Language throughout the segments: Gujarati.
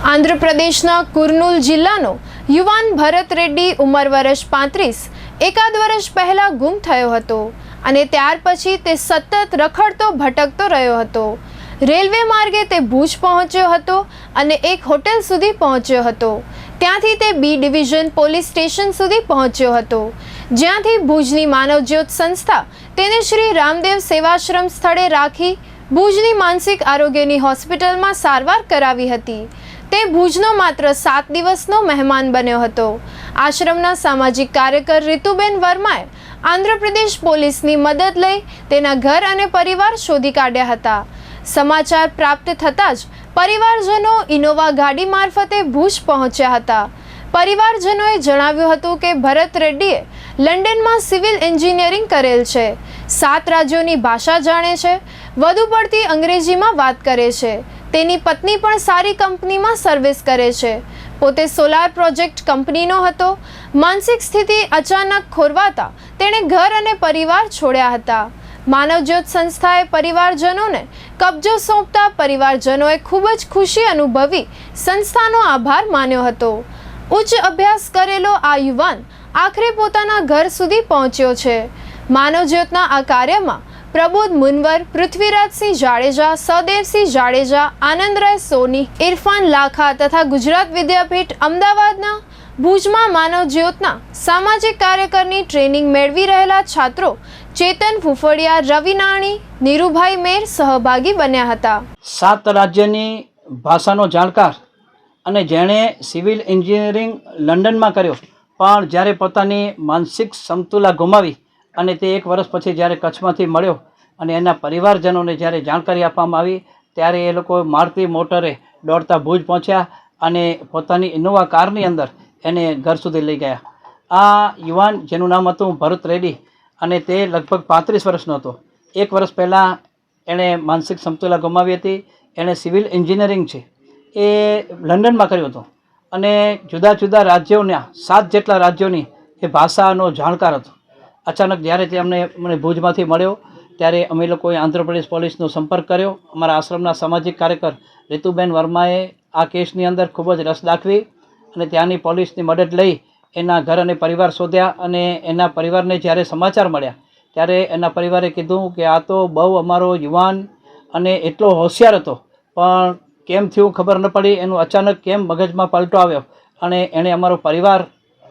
આંધ્ર પ્રદેશના કુર્નૂલ જિલ્લાનો યુવાન ભરત રેડ્ડી ઉંમર વર્ષ 35 એકાદ વર્ષ પહેલા ગુમ થયો હતો અને ત્યાર પછી તે સતત રખડતો ભટકતો રહ્યો હતો। રેલવે માર્ગે તે ભુજ પહોંચ્યો હતો અને એક હોટેલ સુધી પહોંચ્યો હતો। ત્યાંથી તે બી ડિવિઝન પોલીસ સ્ટેશન સુધી પહોંચ્યો હતો, જ્યાંથી ભુજની માનવજ્યોત સંસ્થા તેને શ્રી રામદેવ સેવાશ્રમ સ્થળે રાખી ભુજની માનસિક આરોગ્યની હોસ્પિટલમાં સારવાર કરાવી હતી। તે ભુજનો માત્ર 7 દિવસનો મહેમાન બન્યો હતો। આશ્રમના સામાજિક કાર્યકર રીતુબેન વર્માએ આંધ્રપ્રદેશ પોલીસની મદદ લઈ તેના ઘર અને પરિવાર શોધી કાઢ્યા હતા। સમાચાર પ્રાપ્ત થતાં જ પરિવારજનો ઇનોવા ગાડી મારફતે ભુજ પહોંચ્યા હતા। પરિવારજનોએ જણાવ્યું હતું કે ભરત રેડ્ડીએ લંડનમાં સિવિલ એન્જિનિયરિંગ કરેલ છે, 7 રાજ્યોની ભાષા જાણે છે, વધુ પડતી અંગ્રેજીમાં વાત કરે છે। તેની પત્ની પણ સારી કંપનીમાં સર્વિસ કરે છે। પોતે સોલાર પ્રોજેક્ટ કંપનીનો હતો। માનસિક સ્થિતિ અચાનક ખોરવાતા તેણે ઘર અને પરિવાર છોડ્યા હતા। માનવજ્યોત સંસ્થાએ પરિવારજનોને કબજો સોંપતા પરિવારજનોએ ખૂબ જ ખુશી અનુભવી સંસ્થાનો આભાર માન્યો હતો। ઉચ્ચ અભ્યાસ કરેલો આ યુવાન આખરે પોતાના ઘર સુધી પહોંચ્યો છે। માનવજ્યોતના આ કાર્યમાં પ્રબોધ મુનવર, પૃથ્વીરાજસિંહ જાડેજા, સદેવસિંહ જાડેજા, આનંદરાય સોની, ઇરફાન લાખા તથા ગુજરાત વિદ્યાપીઠ અમદાવાદના ભુજમાં માનવજ્યોતના સામાજિક કાર્યકરની ટ્રેનિંગ મેળવી રહેલા છાત્રો ચેતન ફુફડિયા, રવિ નાણી, નીરુભાઈ મેર સહભાગી બન્યા હતા। 7 રાજ્યની ભાષાનો જાણકાર અને જેણે સિવિલ એન્જિનિયરિંગ લંડનમાં કર્યો, પણ જ્યારે પોતાની માનસિક સમતુલા ગુમાવી અને તે 1 વર્ષ પછી જ્યારે કચ્છમાંથી મળ્યો અને એના પરિવારજનોને જ્યારે જાણકારી આપવામાં આવી ત્યારે એ લોકો મારુતિ મોટરે દોડતા ભુજ પહોંચ્યા અને પોતાની ઇનોવા કારની અંદર એને ઘર સુધી લઈ ગયા। આ યુવાન જેનું નામ હતું ભરત રેડ્ડી અને તે લગભગ 35 વર્ષનો હતો। 1 વર્ષ પહેલાં એણે માનસિક સમતુલા ગુમાવી હતી। એણે સિવિલ એન્જિનિયરિંગ છે એ લંડનમાં કર્યું હતું અને જુદા જુદા રાજ્યોના 7 જેટલા રાજ્યોની એ ભાષાનો જાણકાર હતો। અચાનક જ્યારે તે મને ભુજમાંથી મળ્યો ત્યારે અમે લોકોએ આંધ્રપ્રદેશ પોલીસનો સંપર્ક કર્યો। અમારા આશ્રમના સામાજિક કાર્યકર રીતુબેન વર્માએ આ કેસની અંદર ખૂબ જ રસ દાખવી અને ત્યાંની પોલીસની મદદ લઈ એના ઘર અને પરિવાર શોધ્યા અને એના પરિવારને જ્યારે સમાચાર મળ્યા ત્યારે એના પરિવારે કીધું કે આ તો બહુ અમારો યુવાન અને એટલો હોશિયાર હતો, પણ કેમ થયું ખબર ન પડી, એનું અચાનક કેમ મગજમાં પલટો આવ્યો અને એણે અમારો પરિવાર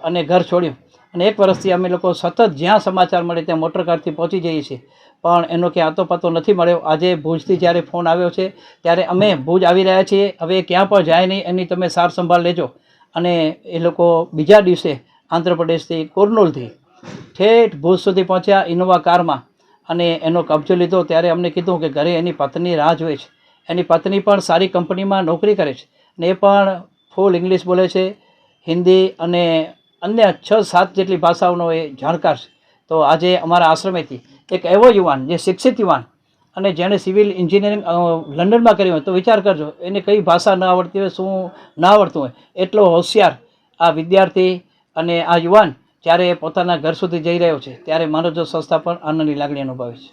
અને ઘર છોડ્યું। અને 1 વર્ષથી અમે લોકો સતત જ્યાં સમાચાર મળે ત્યાં મોટરકારથી પહોંચી જઈએ છીએ, પણ એનો કે આતો પતો નથી મળ્યો। આજે ભુજથી જ્યારે ફોન આવ્યો છે ત્યારે અમે ભુજ આવી રહ્યા છીએ। હવે ક્યાં પણ જાય નહીં, એની તમે સાર સંભાળ લેજો। અને એ લોકો બીજા દિવસે આંધ્રપ્રદેશથી કુર્નૂલથી ઠેઠ ભુજ સુધી પહોંચ્યા ઇનોવા કારમાં અને એનો કબજો લીધો। ત્યારે અમને કીધું કે ઘરે એની પત્ની રાહ જોઈ છે। એની પત્ની પણ સારી કંપનીમાં નોકરી કરે છે ને એ પણ ફૂલ ઇંગ્લિશ બોલે છે, હિન્દી અને અન્ય 6-7 જેટલી ભાષાઓનો એ જાણકાર છે। તો આજે અમારા આશ્રમેથી એક એવો યુવાન જે શિક્ષિત યુવાન અને જેણે સિવિલ એન્જિનિયરિંગ લંડનમાં કર્યું હોય તો વિચાર કરજો એને કઈ ભાષા ન આવડતી હોય, શું ન આવડતું હોય, એટલો હોશિયાર આ વિદ્યાર્થી અને આ યુવાન જ્યારે પોતાના ઘર સુધી જઈ રહ્યો છે ત્યારે માનવજ્યોત સંસ્થા પણ આનંદની લાગણી અનુભવે છે।